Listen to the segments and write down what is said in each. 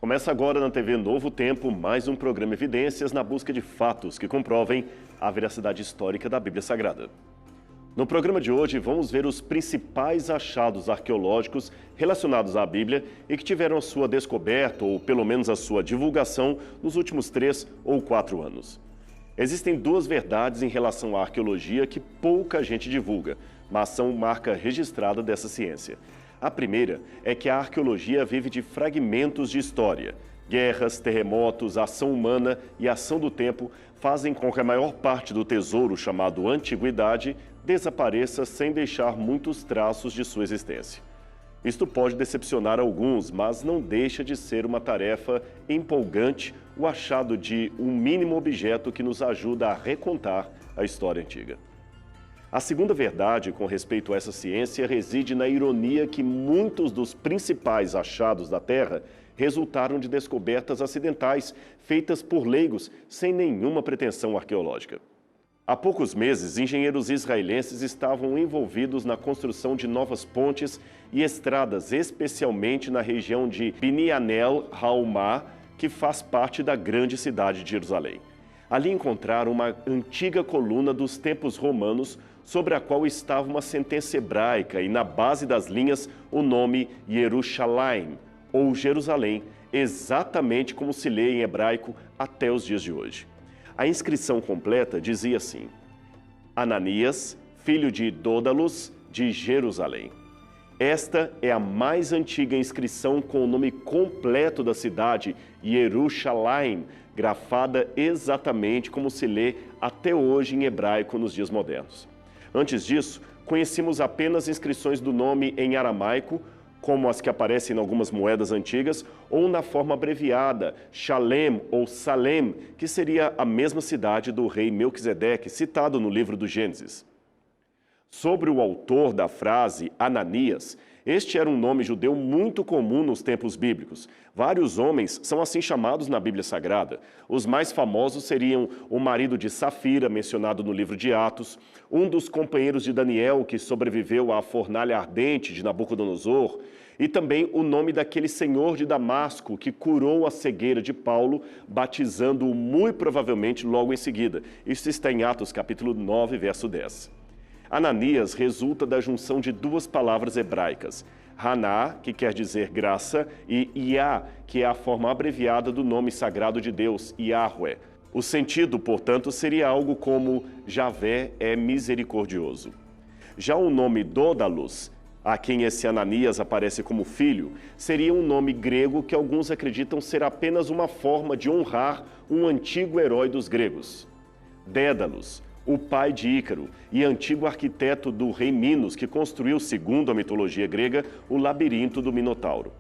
Começa agora na TV Novo Tempo mais um programa Evidências na busca de fatos que comprovem a veracidade histórica da Bíblia Sagrada. No programa de hoje vamos ver os principais achados arqueológicos relacionados à Bíblia e que tiveram a sua descoberta ou pelo menos a sua divulgação nos últimos 3 ou 4 anos. Existem duas verdades em relação à arqueologia que pouca gente divulga, mas são marca registrada dessa ciência. A primeira é que a arqueologia vive de fragmentos de história. Guerras, terremotos, ação humana e ação do tempo fazem com que a maior parte do tesouro, chamado antiguidade, desapareça sem deixar muitos traços de sua existência. Isto pode decepcionar alguns, mas não deixa de ser uma tarefa empolgante o achado de um mínimo objeto que nos ajuda a recontar a história antiga. A segunda verdade com respeito a essa ciência reside na ironia que muitos dos principais achados da Terra resultaram de descobertas acidentais feitas por leigos sem nenhuma pretensão arqueológica. Há poucos meses, engenheiros israelenses estavam envolvidos na construção de novas pontes e estradas, especialmente na região de Bini Anel Haumá, que faz parte da grande cidade de Jerusalém. Ali encontraram uma antiga coluna dos tempos romanos sobre a qual estava uma sentença hebraica e na base das linhas o nome Yerushalayim, ou Jerusalém, exatamente como se lê em hebraico até os dias de hoje. A inscrição completa dizia assim: Ananias, filho de Dódalos, de Jerusalém. Esta é a mais antiga inscrição com o nome completo da cidade, Yerushalayim, grafada exatamente como se lê até hoje em hebraico nos dias modernos. Antes disso, conhecíamos apenas inscrições do nome em aramaico, como as que aparecem em algumas moedas antigas, ou na forma abreviada, Shalem ou Salem, que seria a mesma cidade do rei Melquisedeque, citado no livro do Gênesis. Sobre o autor da frase Ananias, este era um nome judeu muito comum nos tempos bíblicos. Vários homens são assim chamados na Bíblia Sagrada. Os mais famosos seriam o marido de Safira, mencionado no livro de Atos, um dos companheiros de Daniel, que sobreviveu à fornalha ardente de Nabucodonosor, e também o nome daquele senhor de Damasco que curou a cegueira de Paulo, batizando-o muito provavelmente logo em seguida. Isso está em Atos capítulo 9, verso 10. Ananias resulta da junção de duas palavras hebraicas, Haná, que quer dizer graça, e Iá, que é a forma abreviada do nome sagrado de Deus, Yahweh. O sentido, portanto, seria algo como Javé é misericordioso. Já o nome Dódalos, a quem esse Ananias aparece como filho, seria um nome grego que alguns acreditam ser apenas uma forma de honrar um antigo herói dos gregos. Dédalos, o pai de Ícaro e antigo arquiteto do rei Minos, que construiu, segundo a mitologia grega, o labirinto do Minotauro.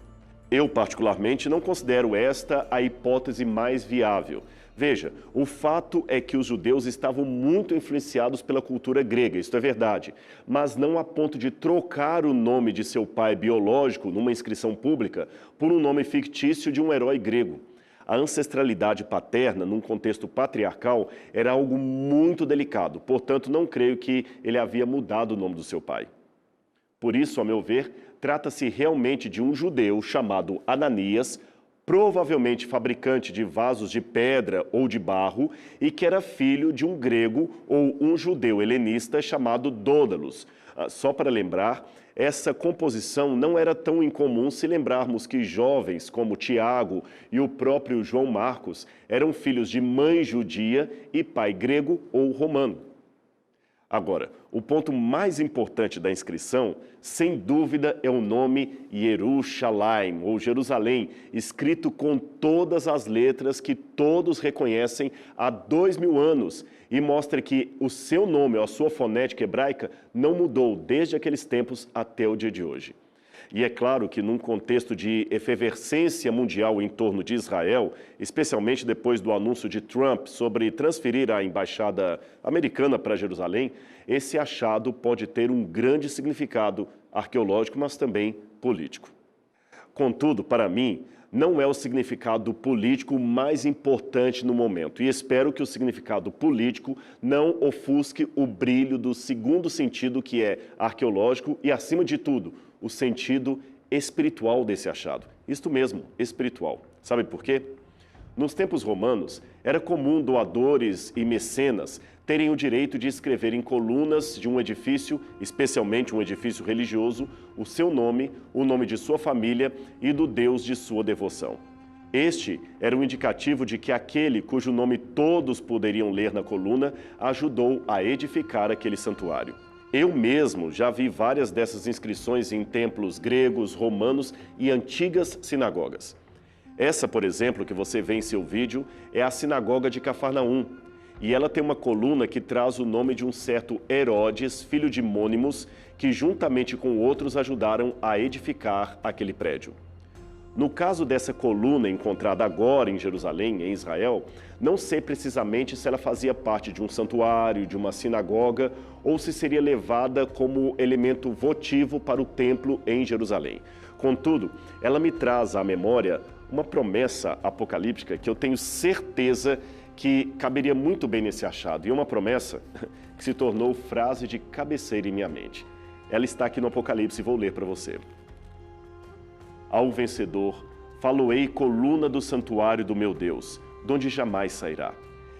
Eu, particularmente, não considero esta a hipótese mais viável. Veja, o fato é que os judeus estavam muito influenciados pela cultura grega, isto é verdade, mas não a ponto de trocar o nome de seu pai biológico numa inscrição pública por um nome fictício de um herói grego. A ancestralidade paterna, num contexto patriarcal, era algo muito delicado, portanto, não creio que ele havia mudado o nome do seu pai. Por isso, a meu ver, trata-se realmente de um judeu chamado Ananias, provavelmente fabricante de vasos de pedra ou de barro, e que era filho de um grego ou um judeu helenista chamado Dódalos. Só para lembrar, essa composição não era tão incomum se lembrarmos que jovens como Tiago e o próprio João Marcos eram filhos de mãe judia e pai grego ou romano. Agora, o ponto mais importante da inscrição, sem dúvida, é o nome Yerushalayim, ou Jerusalém, escrito com todas as letras que todos reconhecem há 2000 anos e mostra que o seu nome, ou a sua fonética hebraica, não mudou desde aqueles tempos até o dia de hoje. E é claro que num contexto de efervescência mundial em torno de Israel, especialmente depois do anúncio de Trump sobre transferir a embaixada americana para Jerusalém, esse achado pode ter um grande significado arqueológico, mas também político. Contudo, para mim, não é o significado político mais importante no momento, e espero que o significado político não ofusque o brilho do segundo sentido, que é arqueológico, e, acima de tudo, o sentido espiritual desse achado. Isto mesmo, espiritual. Sabe por quê? Nos tempos romanos, era comum doadores e mecenas terem o direito de escrever em colunas de um edifício, especialmente um edifício religioso, o seu nome, o nome de sua família e do Deus de sua devoção. Este era um indicativo de que aquele cujo nome todos poderiam ler na coluna ajudou a edificar aquele santuário. Eu mesmo já vi várias dessas inscrições em templos gregos, romanos e antigas sinagogas. Essa, por exemplo, que você vê em seu vídeo, é a sinagoga de Cafarnaum. E ela tem uma coluna que traz o nome de um certo Herodes, filho de Mônimos, que juntamente com outros ajudaram a edificar aquele prédio. No caso dessa coluna encontrada agora em Jerusalém, em Israel, não sei precisamente se ela fazia parte de um santuário, de uma sinagoga, ou se seria levada como elemento votivo para o templo em Jerusalém. Contudo, ela me traz à memória uma promessa apocalíptica que eu tenho certeza que caberia muito bem nesse achado. E uma promessa que se tornou frase de cabeceira em minha mente. Ela está aqui no Apocalipse e vou ler para você. Ao vencedor, faloei coluna do santuário do meu Deus, donde jamais sairá.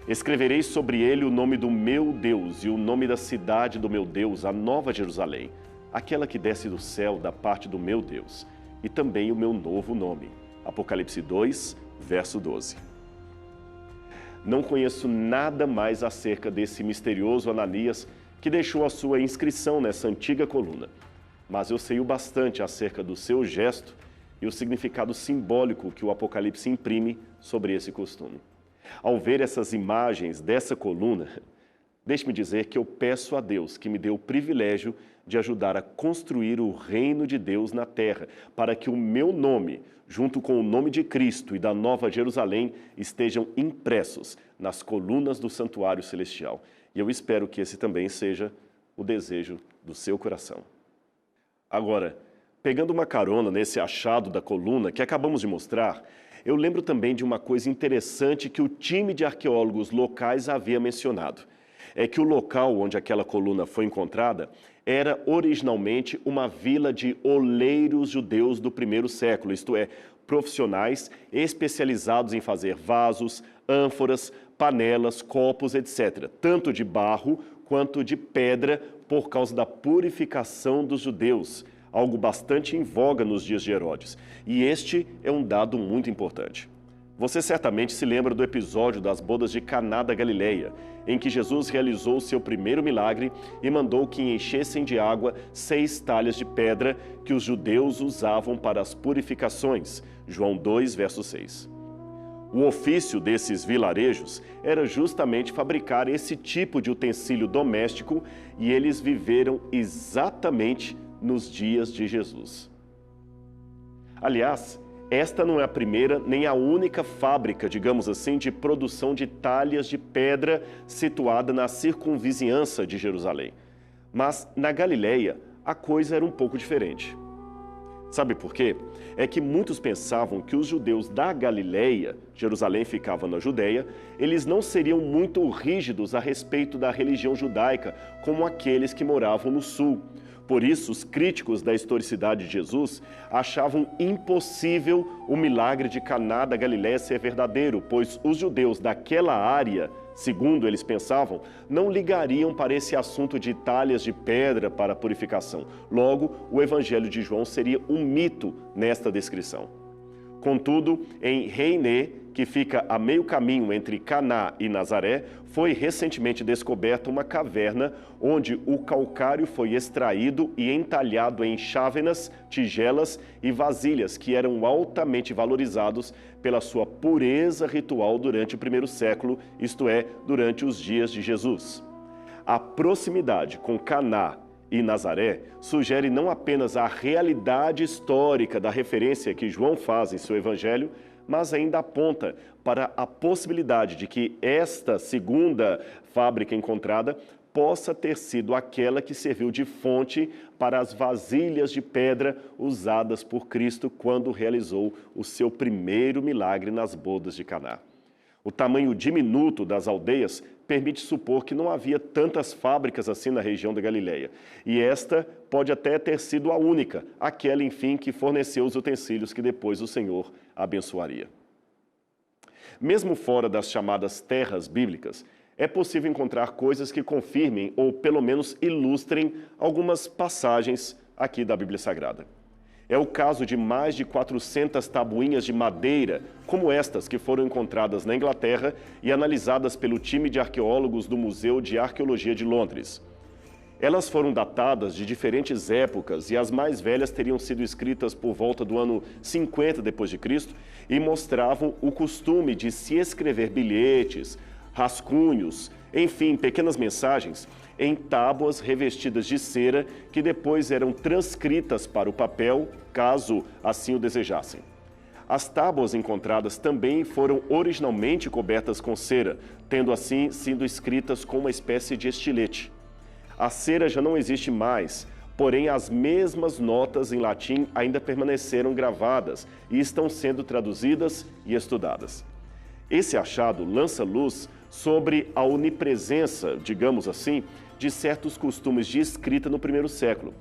Escreverei sobre ele o nome do meu Deus e o nome da cidade do meu Deus, a Nova Jerusalém, aquela que desce do céu da parte do meu Deus, e também o meu novo nome. Apocalipse 2, verso 12. Não conheço nada mais acerca desse misterioso Ananias que deixou a sua inscrição nessa antiga coluna, mas eu sei o bastante acerca do seu gesto e o significado simbólico que o Apocalipse imprime sobre esse costume. Ao ver essas imagens dessa coluna, deixe-me dizer que eu peço a Deus que me dê o privilégio de ajudar a construir o reino de Deus na terra, para que o meu nome, junto com o nome de Cristo e da Nova Jerusalém, estejam impressos nas colunas do santuário celestial. E eu espero que esse também seja o desejo do seu coração. Agora, pegando uma carona nesse achado da coluna que acabamos de mostrar, eu lembro também de uma coisa interessante que o time de arqueólogos locais havia mencionado. É que o local onde aquela coluna foi encontrada era originalmente uma vila de oleiros judeus do primeiro século, isto é, profissionais especializados em fazer vasos, ânforas, panelas, copos, etc., tanto de barro quanto de pedra por causa da purificação dos judeus, algo bastante em voga nos dias de Herodes. E este é um dado muito importante. Você certamente se lembra do episódio das bodas de Caná da Galileia, em que Jesus realizou seu primeiro milagre e mandou que enchessem de água 6 talhas de pedra que os judeus usavam para as purificações. João 2, verso 6. O ofício desses vilarejos era justamente fabricar esse tipo de utensílio doméstico e eles viveram exatamente nos dias de Jesus. Aliás, esta não é a primeira nem a única fábrica, digamos assim, de produção de talhas de pedra situada na circunvizinhança de Jerusalém. Mas na Galileia, a coisa era um pouco diferente. Sabe por quê? É que muitos pensavam que os judeus da Galileia, Jerusalém ficava na Judeia, eles não seriam muito rígidos a respeito da religião judaica como aqueles que moravam no sul. Por isso, os críticos da historicidade de Jesus achavam impossível o milagre de Caná da Galileia ser verdadeiro, pois os judeus daquela área, segundo eles pensavam, não ligariam para esse assunto de talhas de pedra para purificação. Logo, o Evangelho de João seria um mito nesta descrição. Contudo, em Reiné, que fica a meio caminho entre Caná e Nazaré, foi recentemente descoberta uma caverna onde o calcário foi extraído e entalhado em chávenas, tigelas e vasilhas que eram altamente valorizados pela sua pureza ritual durante o primeiro século, isto é, durante os dias de Jesus. A proximidade com Caná e Nazaré sugere não apenas a realidade histórica da referência que João faz em seu evangelho, mas ainda aponta para a possibilidade de que esta segunda fábrica encontrada possa ter sido aquela que serviu de fonte para as vasilhas de pedra usadas por Cristo quando realizou o seu primeiro milagre nas bodas de Caná. O tamanho diminuto das aldeias permite supor que não havia tantas fábricas assim na região da Galileia. E esta pode até ter sido a única, aquela, enfim, que forneceu os utensílios que depois o Senhor abençoaria. Mesmo fora das chamadas terras bíblicas, é possível encontrar coisas que confirmem ou pelo menos ilustrem algumas passagens aqui da Bíblia Sagrada. É o caso de mais de 400 tabuinhas de madeira, como estas que foram encontradas na Inglaterra e analisadas pelo time de arqueólogos do Museu de Arqueologia de Londres. Elas foram datadas de diferentes épocas e as mais velhas teriam sido escritas por volta do ano 50 d.C. e mostravam o costume de se escrever bilhetes, rascunhos, enfim, pequenas mensagens em tábuas revestidas de cera que depois eram transcritas para o papel, caso assim o desejassem. As tábuas encontradas também foram originalmente cobertas com cera, tendo assim sido escritas com uma espécie de estilete. A cera já não existe mais, porém as mesmas notas em latim ainda permaneceram gravadas e estão sendo traduzidas e estudadas. Esse achado lança luz sobre a onipresença, digamos assim, de certos costumes de escrita no primeiro século.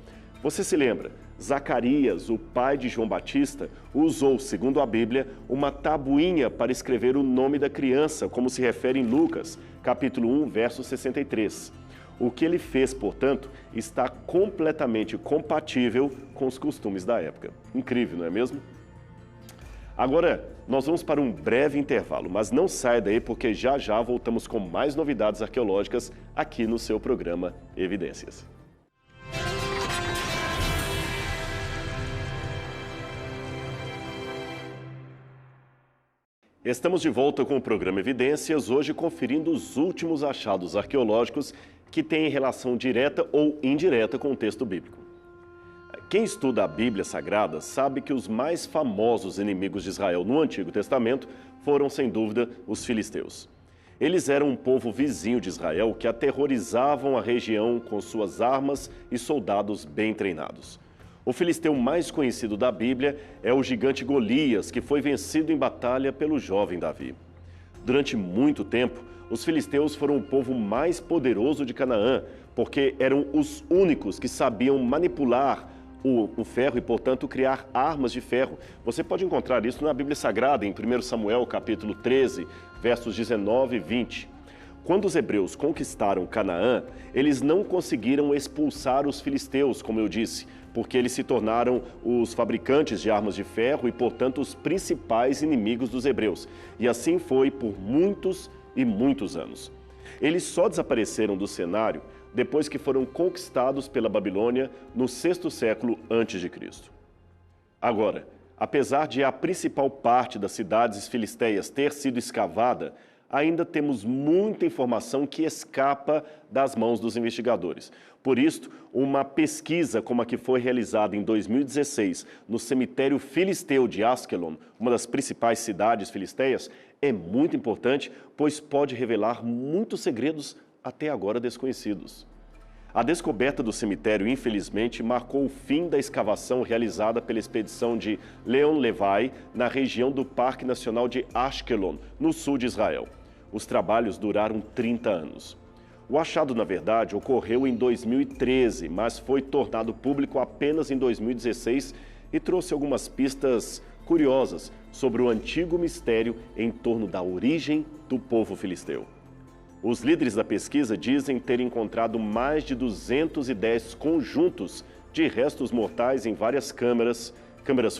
Você se lembra? Zacarias, o pai de João Batista, usou, segundo a Bíblia, uma tabuinha para escrever o nome da criança, como se refere em Lucas, capítulo 1, verso 63. O que ele fez, portanto, está completamente compatível com os costumes da época. Incrível, não é mesmo? Agora, nós vamos para um breve intervalo, mas não saia daí porque já já voltamos com mais novidades arqueológicas aqui no seu programa Evidências. Estamos de volta com o programa Evidências, hoje conferindo os últimos achados arqueológicos que têm relação direta ou indireta com o texto bíblico. Quem estuda a Bíblia Sagrada sabe que os mais famosos inimigos de Israel no Antigo Testamento foram, sem dúvida, os filisteus. Eles eram um povo vizinho de Israel que aterrorizavam a região com suas armas e soldados bem treinados. O filisteu mais conhecido da Bíblia é o gigante Golias, que foi vencido em batalha pelo jovem Davi. Durante muito tempo, os filisteus foram o povo mais poderoso de Canaã, porque eram os únicos que sabiam manipular o ferro e, portanto, criar armas de ferro. Você pode encontrar isso na Bíblia Sagrada, em 1 Samuel, capítulo 13, versos 19 e 20. Quando os hebreus conquistaram Canaã, eles não conseguiram expulsar os filisteus, como eu disse, porque eles se tornaram os fabricantes de armas de ferro e, portanto, os principais inimigos dos hebreus. E assim foi por muitos e muitos anos. Eles só desapareceram do cenário depois que foram conquistados pela Babilônia no 6º século a.C. Agora, apesar de a principal parte das cidades filisteias ter sido escavada, ainda temos muita informação que escapa das mãos dos investigadores. Por isso, uma pesquisa como a que foi realizada em 2016 no cemitério filisteu de Askelon, uma das principais cidades filisteias, é muito importante, pois pode revelar muitos segredos até agora desconhecidos. A descoberta do cemitério, infelizmente, marcou o fim da escavação realizada pela expedição de Leon Levi na região do Parque Nacional de Ashkelon, no sul de Israel. Os trabalhos duraram 30 anos. O achado, na verdade, ocorreu em 2013, mas foi tornado público apenas em 2016 e trouxe algumas pistas curiosas sobre o antigo mistério em torno da origem do povo filisteu. Os líderes da pesquisa dizem ter encontrado mais de 210 conjuntos de restos mortais em várias câmaras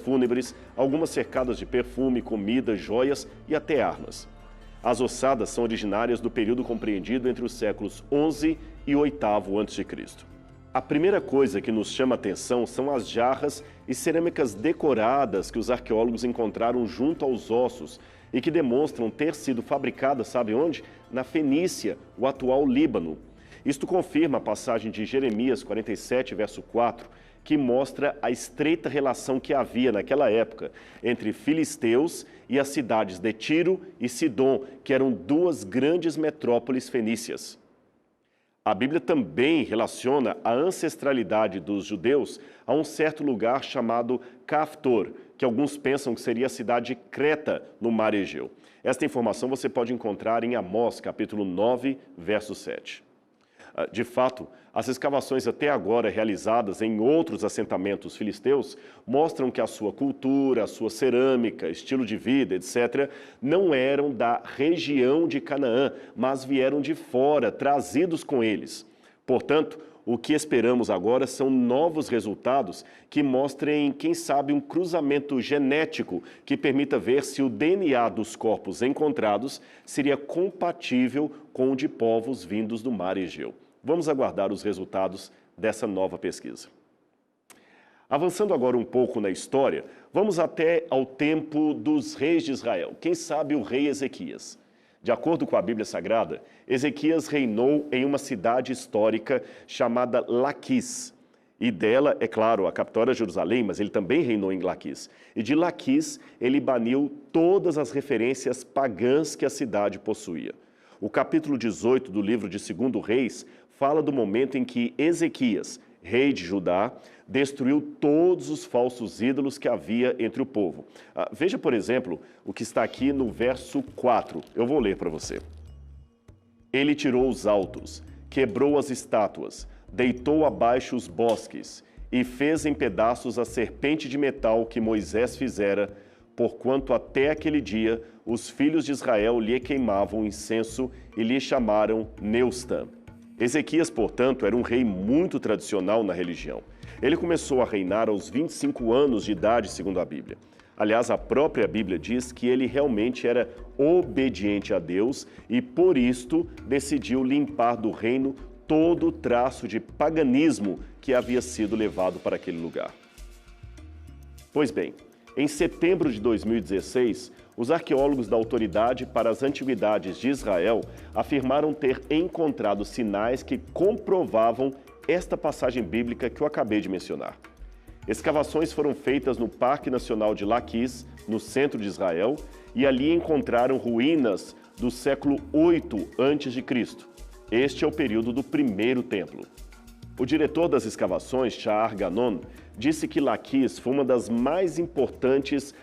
fúnebres, algumas cercadas de perfume, comida, joias e até armas. As ossadas são originárias do período compreendido entre os séculos 11 e 8º a.C. A primeira coisa que nos chama a atenção são as jarras e cerâmicas decoradas que os arqueólogos encontraram junto aos ossos e que demonstram ter sido fabricadas, sabe onde? Na Fenícia, o atual Líbano. Isto confirma a passagem de Jeremias 47, verso 4, que mostra a estreita relação que havia naquela época entre filisteus e as cidades de Tiro e Sidom, que eram duas grandes metrópoles fenícias. A Bíblia também relaciona a ancestralidade dos judeus a um certo lugar chamado Caftor, que alguns pensam que seria a cidade de Creta, no mar Egeu. Esta informação você pode encontrar em Amós, capítulo 9, verso 7. De fato, as escavações até agora realizadas em outros assentamentos filisteus mostram que a sua cultura, a sua cerâmica, estilo de vida, etc., não eram da região de Canaã, mas vieram de fora, trazidos com eles. Portanto, o que esperamos agora são novos resultados que mostrem, quem sabe, um cruzamento genético que permita ver se o DNA dos corpos encontrados seria compatível com o de povos vindos do mar Egeu. Vamos aguardar os resultados dessa nova pesquisa. Avançando agora um pouco na história, vamos até ao tempo dos reis de Israel. Quem sabe o rei Ezequias? De acordo com a Bíblia Sagrada, Ezequias reinou em uma cidade histórica chamada Laquis. E dela, é claro, a capital era Jerusalém, mas ele também reinou em Laquis. E de Laquis, ele baniu todas as referências pagãs que a cidade possuía. O capítulo 18 do livro de 2 Reis fala do momento em que Ezequias, rei de Judá, destruiu todos os falsos ídolos que havia entre o povo. Veja, por exemplo, o que está aqui no verso 4. Eu vou ler para você. Ele tirou os altos, quebrou as estátuas, deitou abaixo os bosques e fez em pedaços a serpente de metal que Moisés fizera, porquanto até aquele dia os filhos de Israel lhe queimavam incenso e lhe chamaram Neustã. Ezequias, portanto, era um rei muito tradicional na religião. Ele começou a reinar aos 25 anos de idade, segundo a Bíblia. Aliás, a própria Bíblia diz que ele realmente era obediente a Deus e, por isto, decidiu limpar do reino todo o traço de paganismo que havia sido levado para aquele lugar. Pois bem, em setembro de 2016, os arqueólogos da Autoridade para as Antiguidades de Israel afirmaram ter encontrado sinais que comprovavam esta passagem bíblica que eu acabei de mencionar. Escavações foram feitas no Parque Nacional de Laquis, no centro de Israel, e ali encontraram ruínas do século 8 a.C. Este é o período do primeiro templo. O diretor das escavações, Shahar Ganon, disse que Laquis foi uma das mais importantes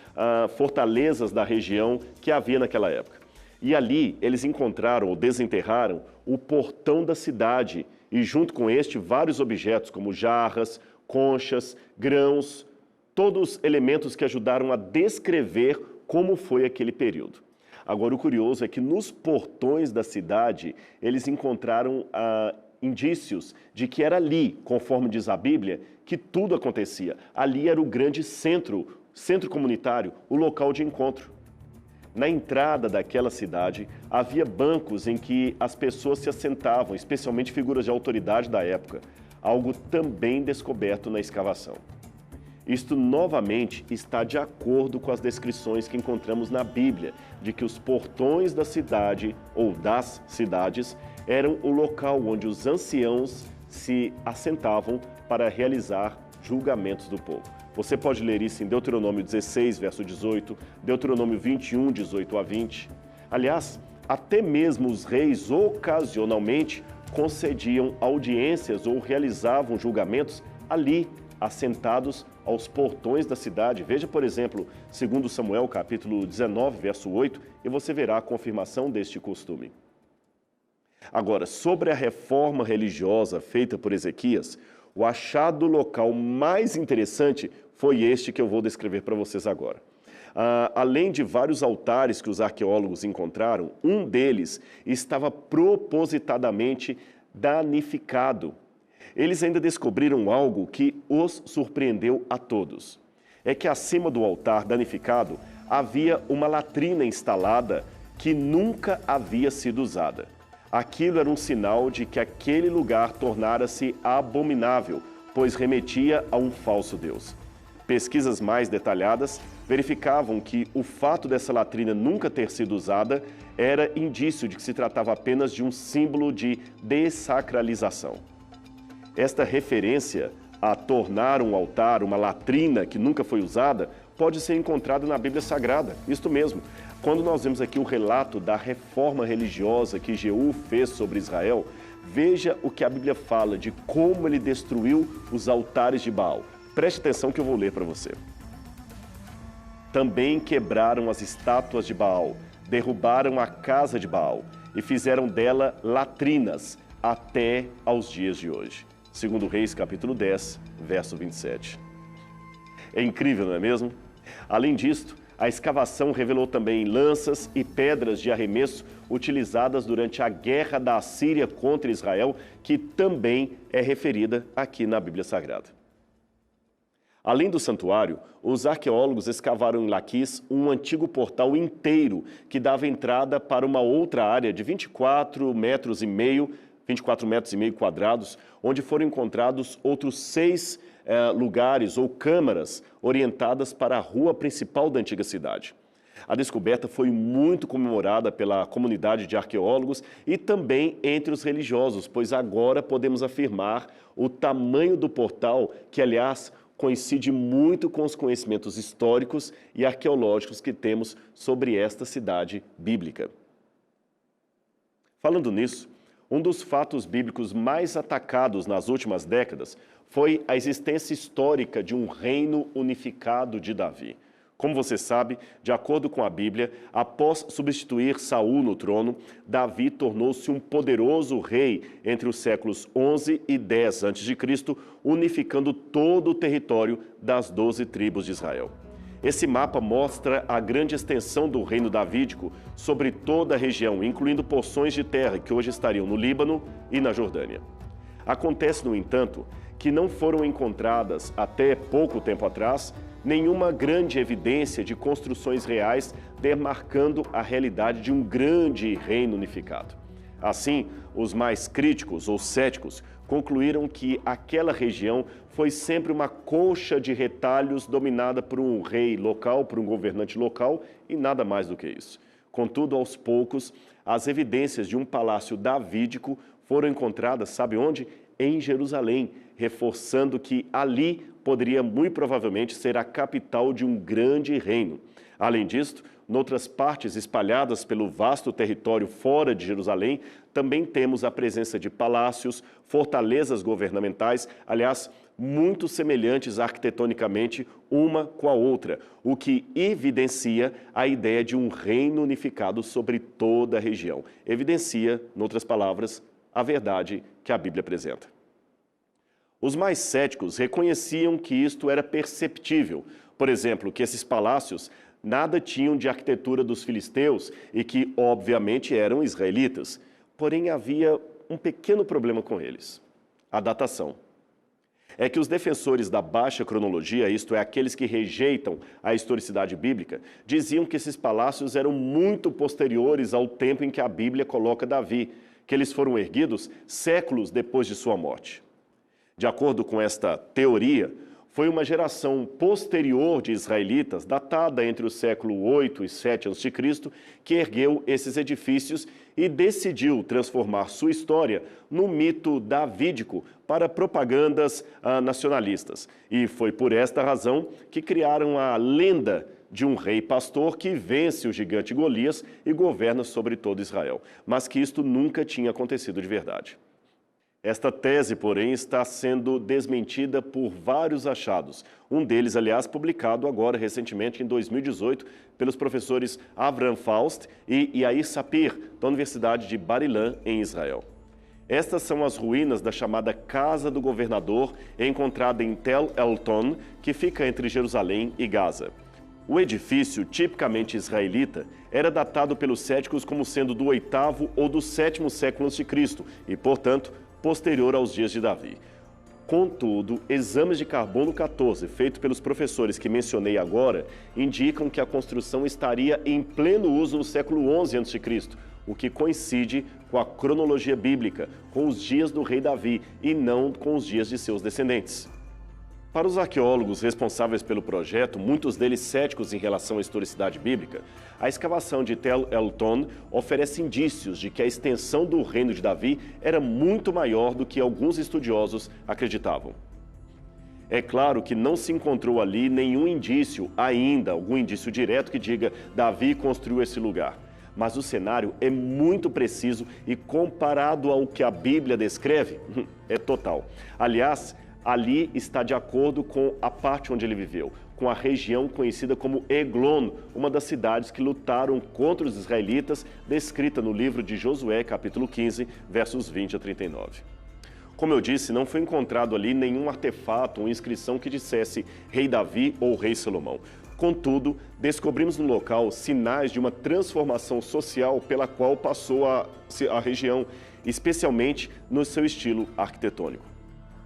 fortalezas da região que havia naquela época. E ali eles encontraram ou desenterraram o portão da cidade e junto com este vários objetos como jarras, conchas, grãos, todos elementos que ajudaram a descrever como foi aquele período. Agora o curioso é que nos portões da cidade eles encontraram indícios de que era ali, conforme diz a Bíblia, que tudo acontecia. Ali era o grande centro comunitário, o local de encontro. Na entrada daquela cidade, havia bancos em que as pessoas se assentavam, especialmente figuras de autoridade da época, algo também descoberto na escavação. Isto novamente está de acordo com as descrições que encontramos na Bíblia, de que os portões da cidade ou das cidades eram o local onde os anciãos se assentavam para realizar julgamentos do povo. Você pode ler isso em Deuteronômio 16, verso 18, Deuteronômio 21, 18 a 20. Aliás, até mesmo os reis ocasionalmente concediam audiências ou realizavam julgamentos ali, assentados aos portões da cidade. Veja, por exemplo, 2 Samuel, capítulo 19, verso 8, e você verá a confirmação deste costume. Agora, sobre a reforma religiosa feita por Ezequias, o achado local mais interessante foi este que eu vou descrever para vocês agora. Além de vários altares que os arqueólogos encontraram, um deles estava propositadamente danificado. Eles ainda descobriram algo que os surpreendeu a todos. É que acima do altar danificado havia uma latrina instalada que nunca havia sido usada. Aquilo era um sinal de que aquele lugar tornara-se abominável, pois remetia a um falso Deus. Pesquisas mais detalhadas verificavam que o fato dessa latrina nunca ter sido usada era indício de que se tratava apenas de um símbolo de dessacralização. Esta referência a tornar um altar, uma latrina que nunca foi usada, pode ser encontrada na Bíblia Sagrada. Isto mesmo, quando nós vemos aqui o relato da reforma religiosa que Jeú fez sobre Israel, veja o que a Bíblia fala de como ele destruiu os altares de Baal. Preste atenção que eu vou ler para você. Também quebraram as estátuas de Baal, derrubaram a casa de Baal e fizeram dela latrinas até aos dias de hoje. Segundo Reis, capítulo 10, verso 27. É incrível, não é mesmo? Além disto, a escavação revelou também lanças e pedras de arremesso utilizadas durante a guerra da Assíria contra Israel, que também é referida aqui na Bíblia Sagrada. Além do santuário, os arqueólogos escavaram em Laquis um antigo portal inteiro que dava entrada para uma outra área de 24 metros e meio quadrados, onde foram encontrados outros 6 lugares ou câmaras orientadas para a rua principal da antiga cidade. A descoberta foi muito comemorada pela comunidade de arqueólogos e também entre os religiosos, pois agora podemos afirmar o tamanho do portal, que, aliás, coincide muito com os conhecimentos históricos e arqueológicos que temos sobre esta cidade bíblica. Falando nisso, um dos fatos bíblicos mais atacados nas últimas décadas foi a existência histórica de um reino unificado de Davi. Como você sabe, de acordo com a Bíblia, após substituir Saul no trono, Davi tornou-se um poderoso rei entre os séculos 11 e 10 a.C., unificando todo o território das 12 tribos de Israel. Esse mapa mostra a grande extensão do reino davídico sobre toda a região, incluindo porções de terra que hoje estariam no Líbano e na Jordânia. Acontece, no entanto, que não foram encontradas, até pouco tempo atrás, nenhuma grande evidência de construções reais demarcando a realidade de um grande reino unificado. Assim, os mais críticos ou céticos concluíram que aquela região foi sempre uma colcha de retalhos dominada por um rei local, por um governante local e nada mais do que isso. Contudo, aos poucos, as evidências de um palácio davídico foram encontradas, sabe onde? Em Jerusalém, reforçando que ali poderia muito provavelmente ser a capital de um grande reino. Além disso, noutras partes espalhadas pelo vasto território fora de Jerusalém, também temos a presença de palácios, fortalezas governamentais, aliás, muito semelhantes arquitetonicamente uma com a outra, o que evidencia a ideia de um reino unificado sobre toda a região. Evidencia, noutras palavras, a verdade que a Bíblia apresenta. Os mais céticos reconheciam que isto era perceptível. Por exemplo, que esses palácios nada tinham de arquitetura dos filisteus e que, obviamente, eram israelitas. Porém, havia um pequeno problema com eles: a datação. É que os defensores da baixa cronologia, isto é, aqueles que rejeitam a historicidade bíblica, diziam que esses palácios eram muito posteriores ao tempo em que a Bíblia coloca Davi, que eles foram erguidos séculos depois de sua morte. De acordo com esta teoria, foi uma geração posterior de israelitas, datada entre o século 8 e 7 a.C., que ergueu esses edifícios e decidiu transformar sua história no mito davídico para propagandas nacionalistas. E foi por esta razão que criaram a lenda de um rei pastor que vence o gigante Golias e governa sobre todo Israel, mas que isto nunca tinha acontecido de verdade. Esta tese, porém, está sendo desmentida por vários achados. Um deles, aliás, publicado agora recentemente, em 2018, pelos professores Avram Faust e Yair Sapir, da Universidade de Bar-Ilan, em Israel. Estas são as ruínas da chamada Casa do Governador, encontrada em Tel El-Ton, que fica entre Jerusalém e Gaza. O edifício, tipicamente israelita, era datado pelos céticos como sendo do 8º ou do 7º século a.C. e, portanto, posterior aos dias de Davi. Contudo, exames de carbono 14 feitos pelos professores que mencionei agora indicam que a construção estaria em pleno uso no século 11 a.C., o que coincide com a cronologia bíblica, com os dias do rei Davi e não com os dias de seus descendentes. Para os arqueólogos responsáveis pelo projeto, muitos deles céticos em relação à historicidade bíblica, a escavação de Tel El-Ton oferece indícios de que a extensão do reino de Davi era muito maior do que alguns estudiosos acreditavam. É claro que não se encontrou ali nenhum indício ainda, algum indício direto que diga Davi construiu esse lugar. Mas o cenário é muito preciso e, comparado ao que a Bíblia descreve, é total. Aliás, ali está de acordo com a parte onde ele viveu. com a região conhecida como Eglon, uma das cidades que lutaram contra os israelitas, descrita no livro de Josué, capítulo 15, versos 20 a 39. Como eu disse, não foi encontrado ali nenhum artefato ou inscrição que dissesse Rei Davi ou Rei Salomão. Contudo, descobrimos no local sinais de uma transformação social pela qual passou a região, especialmente no seu estilo arquitetônico.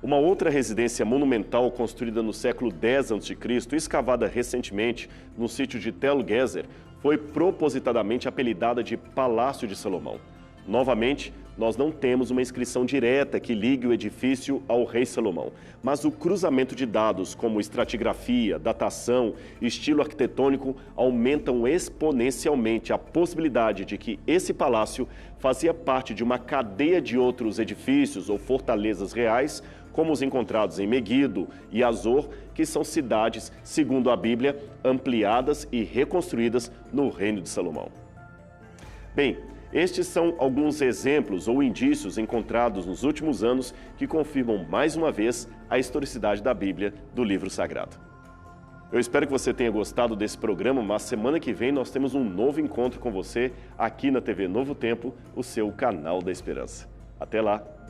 Uma outra residência monumental construída no século X a.C., escavada recentemente no sítio de Tel Gezer, foi propositadamente apelidada de Palácio de Salomão. Novamente, nós não temos uma inscrição direta que ligue o edifício ao rei Salomão, mas o cruzamento de dados como estratigrafia, datação e estilo arquitetônico aumentam exponencialmente a possibilidade de que esse palácio fazia parte de uma cadeia de outros edifícios ou fortalezas reais, como os encontrados em Meguido e Azor, que são cidades, segundo a Bíblia, ampliadas e reconstruídas no Reino de Salomão. Bem, estes são alguns exemplos ou indícios encontrados nos últimos anos que confirmam mais uma vez a historicidade da Bíblia, do livro sagrado. Eu espero que você tenha gostado desse programa, mas semana que vem nós temos um novo encontro com você aqui na TV Novo Tempo, o seu canal da esperança. Até lá!